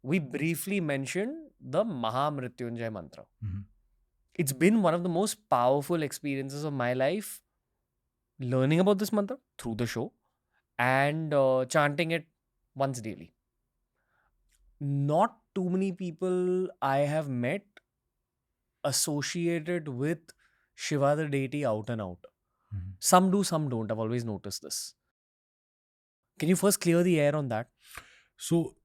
we briefly mentioned the Maha Mrityunjaya Mantra. Mhm. It's been one of the most powerful experiences of my life learning about this mantra through the show and chanting it once daily. Not too many people I have met associated with Shiva the deity out and out. Mhm. Some do, some don't. I've always noticed this. Can you first clear the air on that? So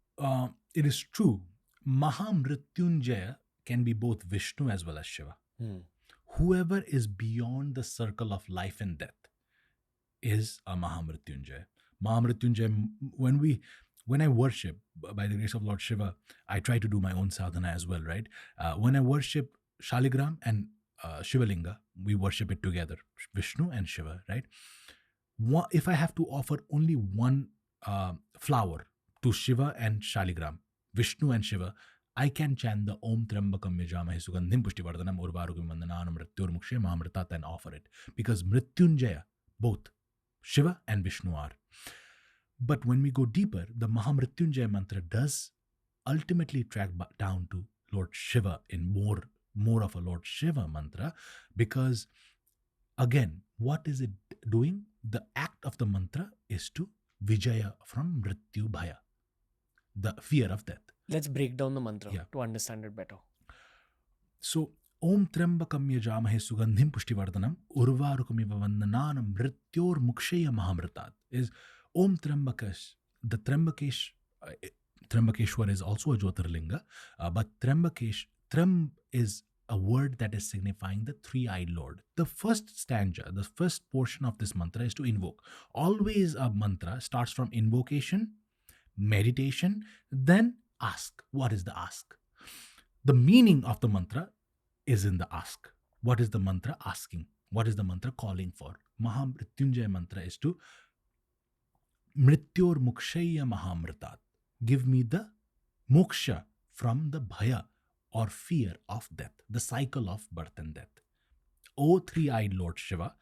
it is true. Mahamrityunjaya can be both Vishnu as well as Shiva. Whoever is beyond the circle of life and death is a Mahamrityunjaya. Mahamrityunjaya, when I worship, by the grace of Lord Shiva, I try to do my own sadhana as well, right? When I worship Shaligram and Shivalinga, we worship it together, Vishnu and Shiva, right? If I have to offer only one flower to Shiva and Shaligram, Vishnu and Shiva, I can chant the Om Trambakam Yajamahe Sugandhim Pushtivardhanam Urvarugam Vandananam Mrityur Mahamritat and offer it. Because Mrityunjaya, both Shiva and Vishnu are. But when we go deeper, the Mahamrityunjaya mantra does ultimately track down to Lord Shiva in more of a Lord Shiva mantra, because again, what is it doing? The act of the mantra is to Vijaya from Mrityu Bhaya, the fear of death. Let's break down the mantra Yeah. to understand it better. So, Om Trambakam Yajamahe Sugandhim Pushtivardhanam Urvarukamiva Vandananam Mrityor Mukshaya Mahamritat is Om Trambakash. The Trambakeshwar is also a Jyotirlinga, but Trem is a word that is signifying the three-eyed Lord. The first stanza, the first portion of this mantra is to invoke. Always a mantra starts from invocation, meditation, then ask. What is the ask? The meaning of the mantra is in the ask. What is the mantra asking? What is the mantra calling for? Mahamrityunjaya mantra is to Mrityor Mukshaya Mahamritat. Give me the moksha from the bhaya or fear of death, the cycle of birth and death. O three-eyed Lord Shiva,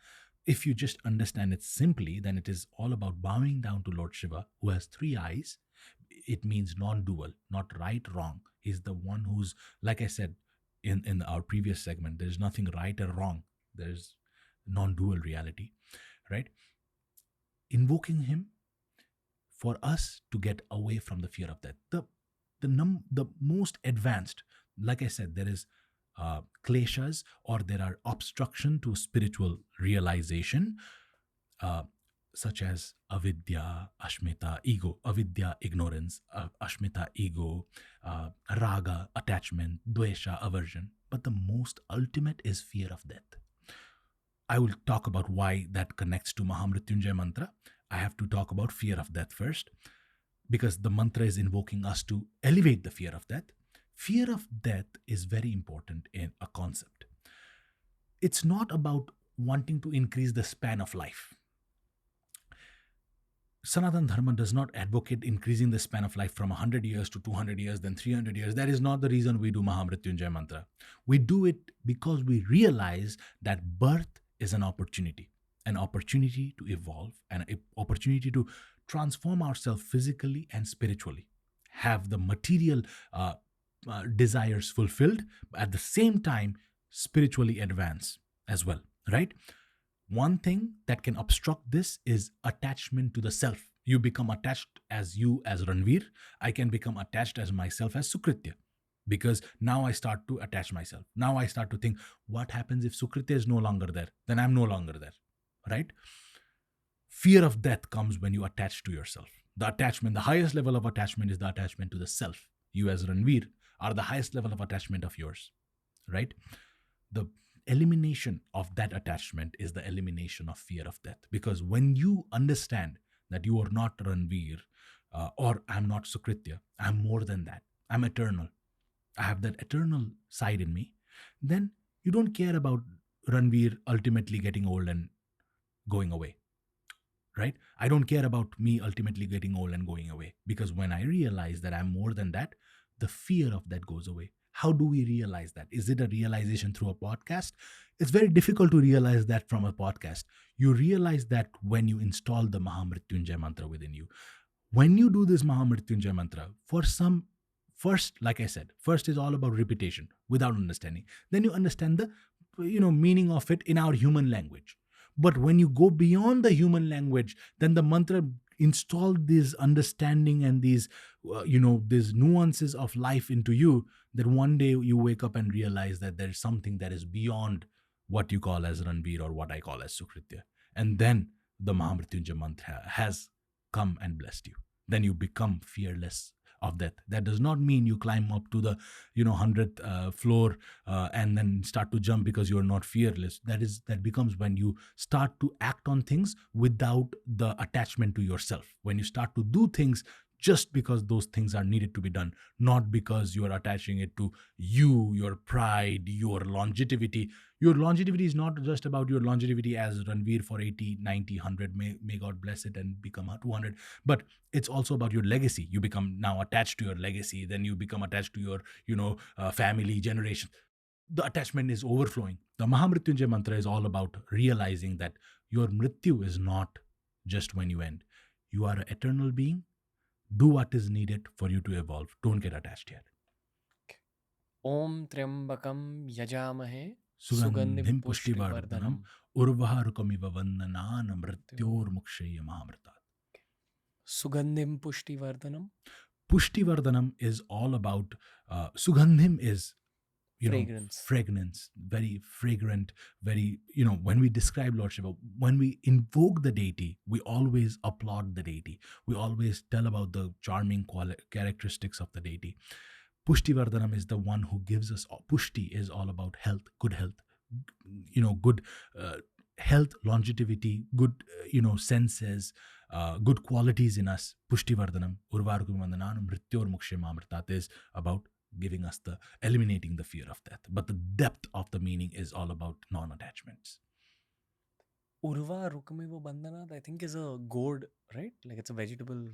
if you just understand it simply, then it is all about bowing down to Lord Shiva, who has three eyes. It means non-dual, not right, wrong. He's the one who's, like I said in our previous segment, there's nothing right or wrong. There's non-dual reality, right? Invoking him for us to get away from the fear of death. The most advanced, like I said, there is kleshas, or there are obstruction to spiritual realization, such as avidya, ashmita, ego. Avidya, ignorance, ashmita, ego, raga, attachment, dvesha, aversion. But the most ultimate is fear of death. I will talk about why that connects to Mahamrityunjaya mantra. I have to talk about fear of death first, because the mantra is invoking us to elevate the fear of death. Fear of death is very important in a concept. It's not about wanting to increase the span of life. Sanatana Dharma does not advocate increasing the span of life from 100 years to 200 years, then 300 years. That is not the reason we do Mahamrityunjaya mantra. We do it because we realize that birth is an opportunity to evolve, and an opportunity to transform ourselves physically and spiritually, have the material desires fulfilled, at the same time spiritually advance as well, right? One thing that can obstruct this is attachment to the self. You become attached as Ranveer. I can become attached as myself as Sukritya, because now I start to attach myself. Now I start to think, what happens if Sukritya is no longer there? Then I'm no longer there, right? Fear of death comes when you attach to yourself. The attachment, the highest level of attachment is the attachment to the self. You as Ranveer are the highest level of attachment of yours, right? The elimination of that attachment is the elimination of fear of death. Because when you understand that you are not Ranveer, or I'm not Sukritya, I'm more than that. I'm eternal. I have that eternal side in me. Then you don't care about Ranveer ultimately getting old and going away, right? I don't care about me ultimately getting old and going away, because when I realize that I'm more than that, the fear of that goes away. How do we realize that? Is it a realization through a podcast? It's very difficult to realize that from a podcast. You realize that when you install the Mahamrityunjaya mantra within you. When you do this Mahamrityunjaya mantra, for First, like I said, first is all about repetition without understanding. Then you understand the meaning of it in our human language. But when you go beyond the human language, then the mantra installed this understanding and these these nuances of life into you, that one day you wake up and realize that there is something that is beyond what you call as Ranveer or what I call as Sukritya. And then the Mahamrityunjaya Mantra has come and blessed you. Then you become fearless of death. That does not mean you climb up to the 100th floor and then start to jump because you're not fearless. That becomes when you start to act on things without the attachment to yourself. When you start to do things just because those things are needed to be done, not because you are attaching it to you, your pride, your longevity. Your longevity is not just about your longevity as Ranveer for 80, 90, 100, may God bless it and become 200, but it's also about your legacy. You become now attached to your legacy, then you become attached to your, family, generation. The attachment is overflowing. The Mahamrityunjay Mantra is all about realizing that your Mrityu is not just when you end. You are an eternal being. Do what is needed for you to evolve. Don't get attached yet. Om Triambakam Yajamahe Sugandhim Pushtivardhanam Urvaharukamiva Vandanana Mrityormukshaya Mahamritat. Sugandhim Pushtivardhanam. Pushtivardhanam is all about Sugandhim is Fragrance. Very fragrant, very, when we describe Lord Shiva, when we invoke the deity, we always applaud the deity. We always tell about the charming characteristics of the deity. Pushtivardhanam is the one who gives us, Pushti is all about health, good health, good health, longevity, good, senses, good qualities in us. Pushtivardhanam, Urvarukumandananam, Mrityormukshya Mahamritat is about giving us eliminating the fear of death. But the depth of the meaning is all about non-attachments. Urva Rukamiva Bandhana, I think, is a gourd, right? Like it's a vegetable.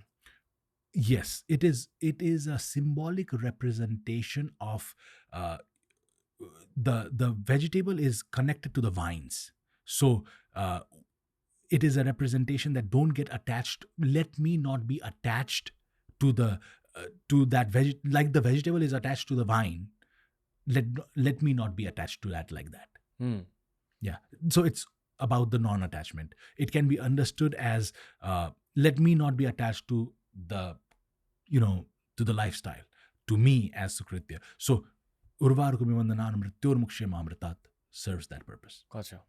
Yes, it is. It is a symbolic representation of the vegetable is connected to the vines. So it is a representation that don't get attached. Let me not be attached to the to that like the vegetable is attached to the vine. Let me not be attached to that like that. Yeah. So it's about the non-attachment. It can be understood as let me not be attached to the to the lifestyle, to me as Sukritya. So Urvarukumivandananam Mrityormukshya Mahamritat serves that purpose. Gotcha.